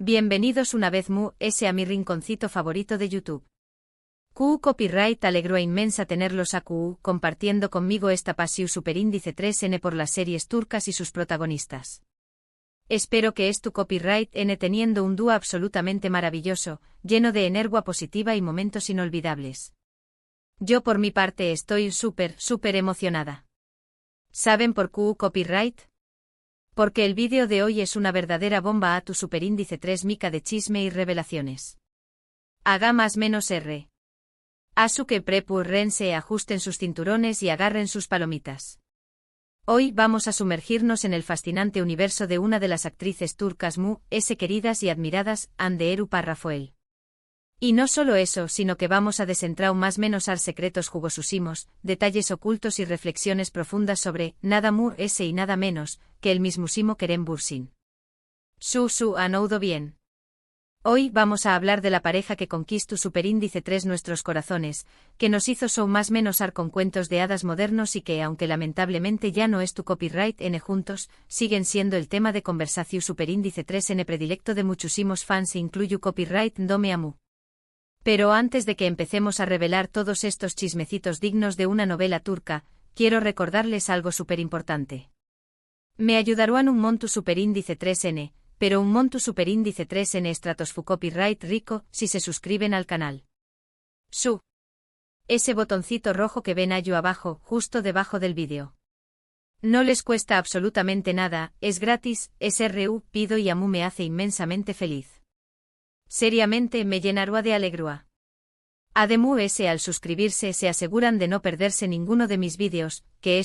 Bienvenidos una vez a mi rinconcito favorito de YouTube. QU Copyright alegro inmensa tenerlos a QU compartiendo conmigo esta pasión superíndice 3N por las series turcas y sus protagonistas. Espero que tu copyright N teniendo un dúo absolutamente maravilloso, lleno de energía positiva y momentos inolvidables. Yo por mi parte estoy súper emocionada. ¿Saben por QU Copyright? Porque el vídeo de hoy es una verdadera bomba a tu superíndice 3 mica de chisme y revelaciones. Haga más menos R. Asu que prepúrense, ajusten sus cinturones y agarren sus palomitas. Hoy vamos a sumergirnos en el fascinante universo de una de las actrices turcas queridas y admiradas, Hande Erupar Rafael. Y no solo eso, sino que vamos a desentrar más menos ar secretos jugosusimos, detalles ocultos y reflexiones profundas sobre nada y nada menos que el mismísimo Kerem Bürsin. Han oído bien. Hoy vamos a hablar de la pareja que conquistó superíndice 3 nuestros corazones, que nos hizo más menos ar con cuentos de hadas modernos y que, aunque lamentablemente ya no es tu copyright N juntos, siguen siendo el tema de conversación superíndice 3 N predilecto de muchísimos fans e incluyo copyright Dome Amu. Pero antes de que empecemos a revelar todos estos chismecitos dignos de una novela turca, quiero recordarles algo súper importante. Me ayudarán un monto superíndice 3N, pero un monto superíndice 3N Stratos copyright rico si se suscriben al canal. Ese botoncito rojo que ven allí abajo, justo debajo del vídeo. No les cuesta absolutamente nada, es gratis, pido y amu me hace inmensamente feliz. Seriamente me llenará de alegría. Además al suscribirse se aseguran de no perderse ninguno de mis vídeos, que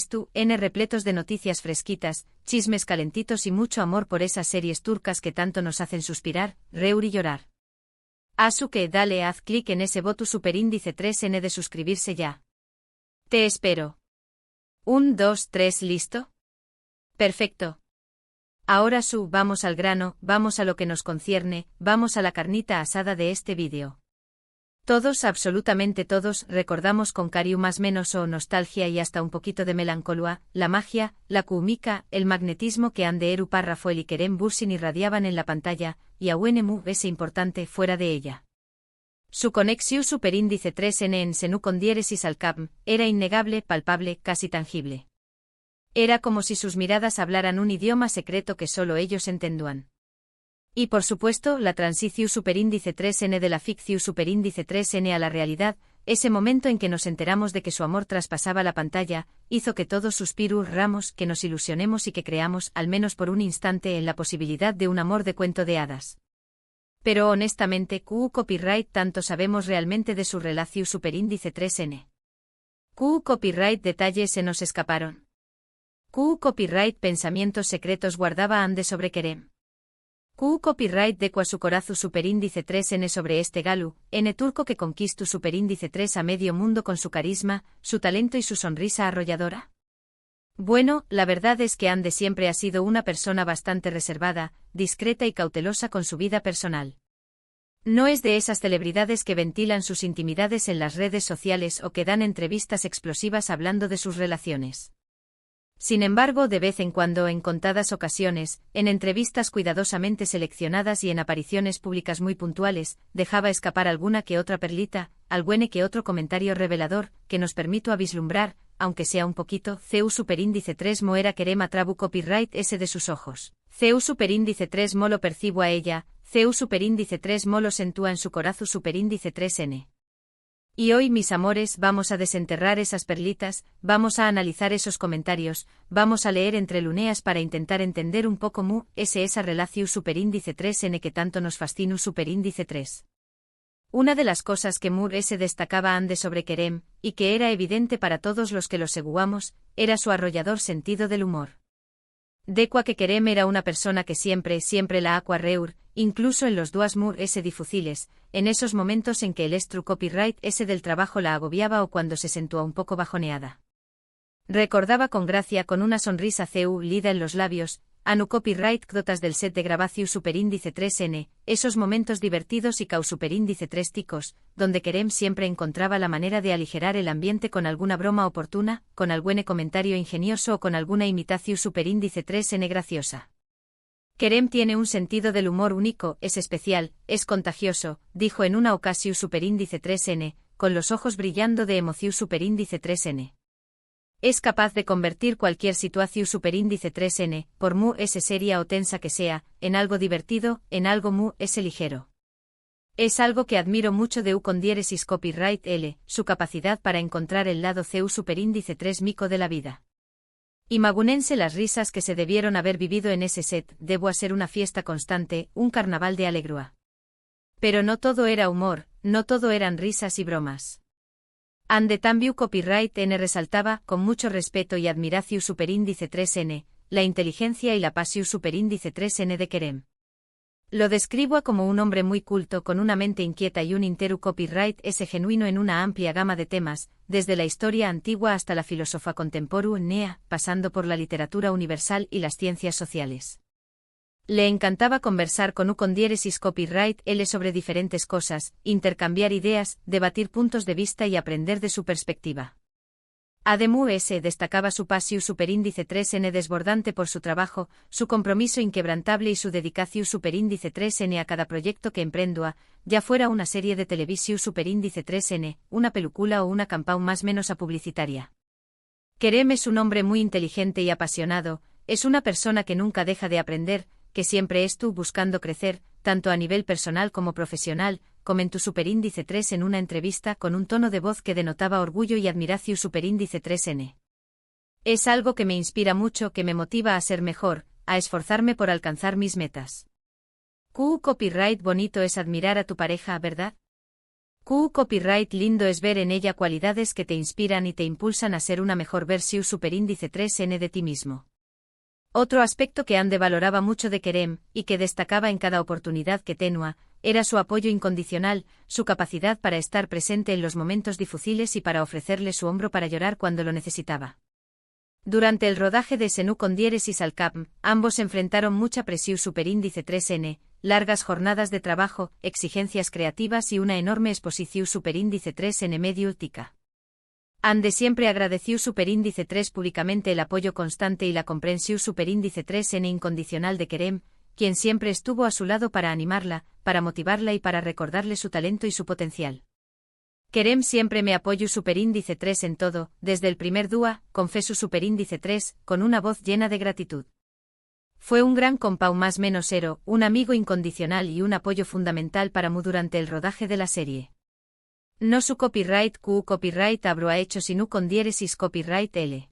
repletos de noticias fresquitas, chismes calentitos y mucho amor por esas series turcas que tanto nos hacen suspirar, reír y llorar. Asu que dale haz clic en ese botón superíndice 3N de suscribirse ya. Te espero. 1, 2, 3 ¿listo? Perfecto. Ahora vamos al grano, vamos a lo que nos concierne, vamos a la carnita asada de este vídeo. Todos, absolutamente todos, recordamos con cariño más menos o nostalgia y hasta un poquito de melancolía, la magia, la química, el magnetismo que Hande Erupar Rafael y Kerem Bürsin irradiaban en la pantalla, y aún ese importante fuera de ella. Su conexión superíndice 3N en Senu con diéresis al cap, era innegable, palpable, casi tangible. Era como si sus miradas hablaran un idioma secreto que solo ellos entendían. Y por supuesto, la transición superíndice 3N de la ficción superíndice 3N a la realidad, ese momento en que nos enteramos de que su amor traspasaba la pantalla, hizo que todos suspiramos, que nos ilusionemos y que creamos, al menos por un instante, en la posibilidad de un amor de cuento de hadas. Pero honestamente, QU Copyright tanto sabemos realmente de su relación superíndice 3N. QU Copyright detalles se nos escaparon. QU Copyright pensamientos secretos guardaba Hande sobre Kerem. QU Copyright decua su corazu superíndice 3N sobre este galu, N turco que conquistó superíndice 3 a medio mundo con su carisma, su talento y su sonrisa arrolladora. Bueno, la verdad es que Hande siempre ha sido una persona bastante reservada, discreta y cautelosa con su vida personal. No es de esas celebridades que ventilan sus intimidades en las redes sociales o que dan entrevistas explosivas hablando de sus relaciones. Sin embargo, de vez en cuando, en contadas ocasiones, en entrevistas cuidadosamente seleccionadas y en apariciones públicas muy puntuales, dejaba escapar alguna que otra perlita, algún que otro comentario revelador, que nos permito vislumbrar, aunque sea un poquito, CU superíndice 3 mo era Kerem atrabu copyright ese de sus ojos. CU superíndice 3 mo lo percibo a ella, CU superíndice 3 mo lo sentúa en su corazu superíndice 3N. Y hoy, mis amores, vamos a desenterrar esas perlitas, vamos a analizar esos comentarios, vamos a leer entre luneas para intentar entender un poco esa relación superíndice 3N que tanto nos fascina superíndice 3. Una de las cosas que se destacaba Hande sobre Kerem, y que era evidente para todos los que lo seguíamos, era su arrollador sentido del humor. Decua que Kerem era una persona que siempre la aqua reur, incluso en los duas difíciles, en esos momentos en que el true copyright del trabajo la agobiaba o cuando se sentía un poco bajoneada. Recordaba con gracia con una sonrisa lida en los labios, Anu copyright dotas del set de grabación superíndice 3N, esos momentos divertidos y cau superíndice 3 ticos, donde Kerem siempre encontraba la manera de aligerar el ambiente con alguna broma oportuna, con algún comentario ingenioso o con alguna imitación superíndice 3N graciosa. Kerem tiene un sentido del humor único, es especial, es contagioso, dijo en una ocasión superíndice 3N, con los ojos brillando de emoción superíndice 3N. Es capaz de convertir cualquier situación superíndice 3N, por mu s seria o tensa que sea, en algo divertido, en algo mu s ligero. Es algo que admiro mucho de U con diéresis copyright L, su capacidad para encontrar el lado CU superíndice 3 mico de la vida. Imagúnense las risas que se debieron haber vivido en ese set, debo a ser una fiesta constante, un carnaval de alegrúa. Pero no todo era humor, no todo eran risas y bromas. Ande también copyright N resaltaba, con mucho respeto y admiración superíndice 3N, la inteligencia y la pasión superíndice 3N de Kerem. Lo describo como un hombre muy culto con una mente inquieta y un interu copyright S genuino en una amplia gama de temas, desde la historia antigua hasta la filosofía contemporánea, pasando por la literatura universal y las ciencias sociales. Le encantaba conversar con U con diéresis copyright L sobre diferentes cosas, intercambiar ideas, debatir puntos de vista y aprender de su perspectiva. Además destacaba su pasión superíndice 3N desbordante por su trabajo, su compromiso inquebrantable y su dedicación superíndice 3N a cada proyecto que emprendua, ya fuera una serie de televisión superíndice 3N, una película o una campaña más menos a publicitaria. Kerem es un hombre muy inteligente y apasionado, es una persona que nunca deja de aprender, que siempre estuvo buscando crecer, tanto a nivel personal como profesional, comentó superíndice 3 en una entrevista con un tono de voz que denotaba orgullo y admiración superíndice 3N. Es algo que me inspira mucho, que me motiva a ser mejor, a esforzarme por alcanzar mis metas. Q copyright bonito es admirar a tu pareja, ¿verdad? Q copyright lindo es ver en ella cualidades que te inspiran y te impulsan a ser una mejor versión superíndice 3N de ti mismo. Otro aspecto que Ande valoraba mucho de Kerem, y que destacaba en cada oportunidad que tenía, era su apoyo incondicional, su capacidad para estar presente en los momentos difíciles y para ofrecerle su hombro para llorar cuando lo necesitaba. Durante el rodaje de Senú con diéresis al Cap, ambos enfrentaron mucha presión superíndice 3N, largas jornadas de trabajo, exigencias creativas y una enorme exposición superíndice 3N medio tica. Ande siempre agradeció superíndice 3 públicamente el apoyo constante y la comprensión superíndice 3N incondicional de Kerem, quien siempre estuvo a su lado para animarla, para motivarla y para recordarle su talento y su potencial. Kerem siempre me apoyó superíndice 3 en todo, desde el primer dúa, confesó superíndice 3, con una voz llena de gratitud. Fue un gran compau más menosero, un amigo incondicional y un apoyo fundamental para Mu durante el rodaje de la serie. No su copyright Q copyright hablo ha hecho sino con diéresis copyright L.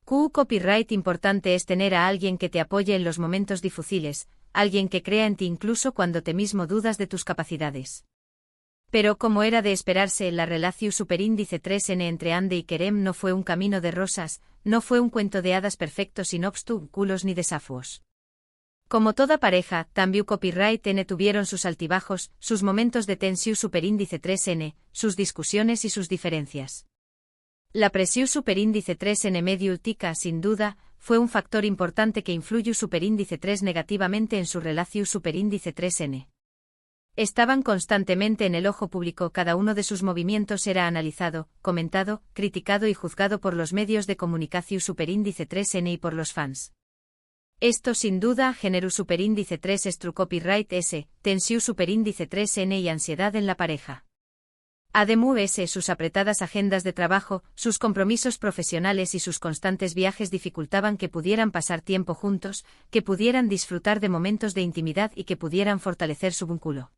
Q copyright importante es tener a alguien que te apoye en los momentos difíciles, alguien que crea en ti incluso cuando te mismo dudas de tus capacidades. Pero como era de esperarse, la relación superíndice 3N entre Ande y Kerem no fue un camino de rosas, no fue un cuento de hadas perfecto sin obstáculos ni desafíos. Como toda pareja, también copyright N tuvieron sus altibajos, sus momentos de tensión superíndice 3N, sus discusiones y sus diferencias. La presión superíndice 3N medio tica, sin duda, fue un factor importante que influyó superíndice 3 negativamente en su relación superíndice 3N. Estaban constantemente en el ojo público, cada uno de sus movimientos era analizado, comentado, criticado y juzgado por los medios de comunicación superíndice 3N y por los fans. Esto sin duda generó superíndice 3 estru copyright S, tensión superíndice 3N y ansiedad en la pareja. Además sus apretadas agendas de trabajo, sus compromisos profesionales y sus constantes viajes dificultaban que pudieran pasar tiempo juntos, que pudieran disfrutar de momentos de intimidad y que pudieran fortalecer su vínculo.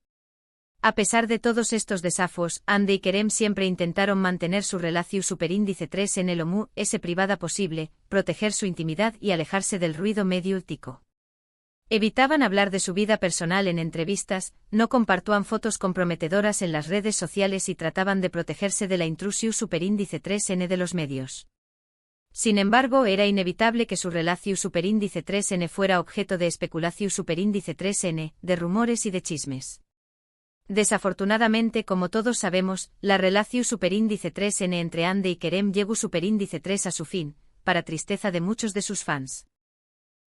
A pesar de todos estos desafíos, Ande y Kerem siempre intentaron mantener su relación superíndice 3 en lo mu s privada posible, proteger su intimidad y alejarse del ruido mediático. Evitaban hablar de su vida personal en entrevistas, no compartían fotos comprometedoras en las redes sociales y trataban de protegerse de la intrusión superíndice 3N de los medios. Sin embargo, era inevitable que su relación superíndice 3N fuera objeto de especulación superíndice 3N, de rumores y de chismes. Desafortunadamente, como todos sabemos, la relación superíndice 3N entre Ande y Kerem llegó superíndice 3 a su fin, para tristeza de muchos de sus fans.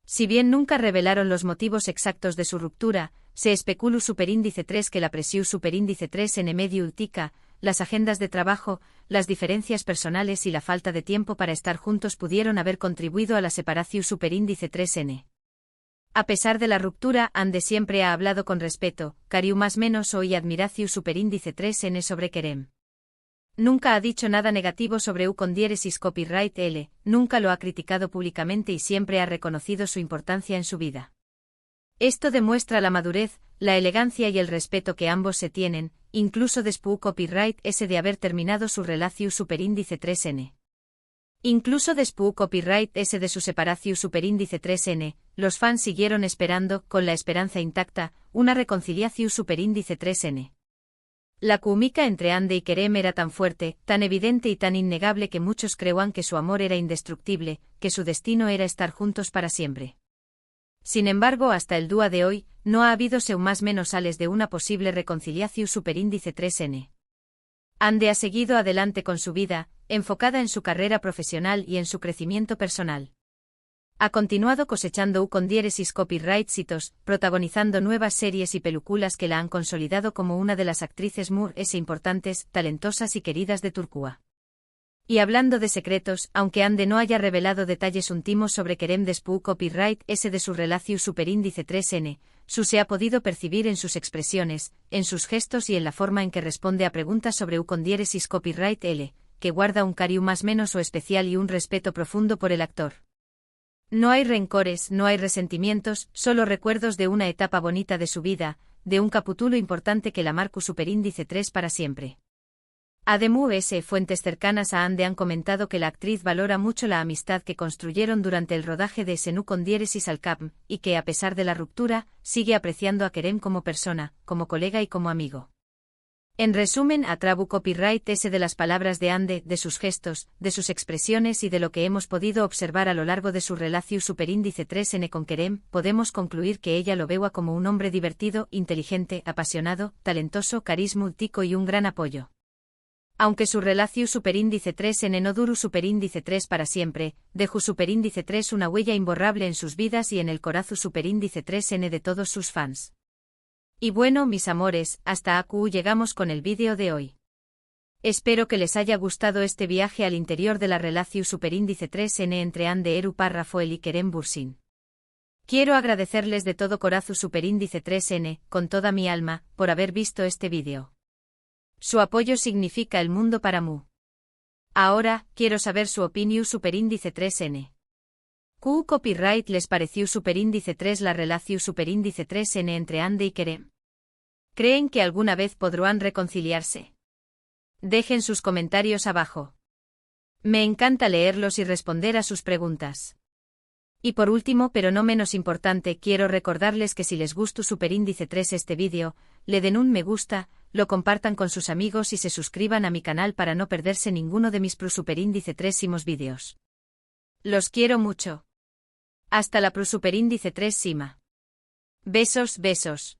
Si bien nunca revelaron los motivos exactos de su ruptura, se especuló superíndice 3 que la presión superíndice 3N medio utica, las agendas de trabajo, las diferencias personales y la falta de tiempo para estar juntos pudieron haber contribuido a la separación superíndice 3N. A pesar de la ruptura, Ande siempre ha hablado con respeto, cariu más menos o y admiraciu superíndice 3n sobre Kerem. Nunca ha dicho nada negativo sobre U con diéresis copyright L, nunca lo ha criticado públicamente y siempre ha reconocido su importancia en su vida. Esto demuestra la madurez, la elegancia y el respeto que ambos se tienen, incluso después copyright S de haber terminado su relación superíndice 3n. Incluso después copyright S de su separación superíndice 3n, los fans siguieron esperando, con la esperanza intacta, una reconciliación superíndice 3n. La química entre Ande y Kerem era tan fuerte, tan evidente y tan innegable que muchos creían que su amor era indestructible, que su destino era estar juntos para siempre. Sin embargo, hasta el día de hoy, no ha habido seun más menos sales de una posible reconciliación superíndice 3n. Ande ha seguido adelante con su vida, enfocada en su carrera profesional y en su crecimiento personal. Ha continuado cosechando U con diéresis copyright hitos, protagonizando nuevas series y películas que la han consolidado como una de las actrices more importantes, talentosas y queridas de Turquía. Y hablando de secretos, aunque Ande no haya revelado detalles íntimos sobre Kerem después copyright S de su relación superíndice 3n, su se ha podido percibir en sus expresiones, en sus gestos y en la forma en que responde a preguntas sobre U con diéresis copyright L, que guarda un cariño más menos o especial y un respeto profundo por el actor. No hay rencores, no hay resentimientos, solo recuerdos de una etapa bonita de su vida, de un capítulo importante que la marcó superíndice 3 para siempre. Además, fuentes cercanas a Ande han comentado que la actriz valora mucho la amistad que construyeron durante el rodaje de Senú con diéresis al Capm, y que a pesar de la ruptura, sigue apreciando a Kerem como persona, como colega y como amigo. En resumen, atrabu copyright S de las palabras de Ande, de sus gestos, de sus expresiones y de lo que hemos podido observar a lo largo de su relación superíndice 3n con Kerem, podemos concluir que ella lo vea como un hombre divertido, inteligente, apasionado, talentoso, carismático y un gran apoyo. Aunque su relación superíndice 3n no duru superíndice 3 para siempre, dejó superíndice 3 una huella imborrable en sus vidas y en el corazón superíndice 3n de todos sus fans. Y bueno, mis amores, hasta aquí llegamos con el vídeo de hoy. Espero que les haya gustado este viaje al interior de la relación superíndice 3n entre Ande Eru Rafael y Kerem Bürsin. Quiero agradecerles de todo corazón superíndice 3n, con toda mi alma, por haber visto este vídeo. Su apoyo significa el mundo para mí. Ahora, quiero saber su opinión superíndice 3n. ¿Qué copyright les pareció superíndice 3 la relación superíndice 3n entre Ande y Kerem? ¿Creen que alguna vez podrán reconciliarse? Dejen sus comentarios abajo. Me encanta leerlos y responder a sus preguntas. Y por último, pero no menos importante, quiero recordarles que si les gustó superíndice 3 este vídeo, le den un me gusta, lo compartan con sus amigos y se suscriban a mi canal para no perderse ninguno de mis superíndice 3 vídeos. Los quiero mucho. Hasta la superíndice 3 Besos, besos.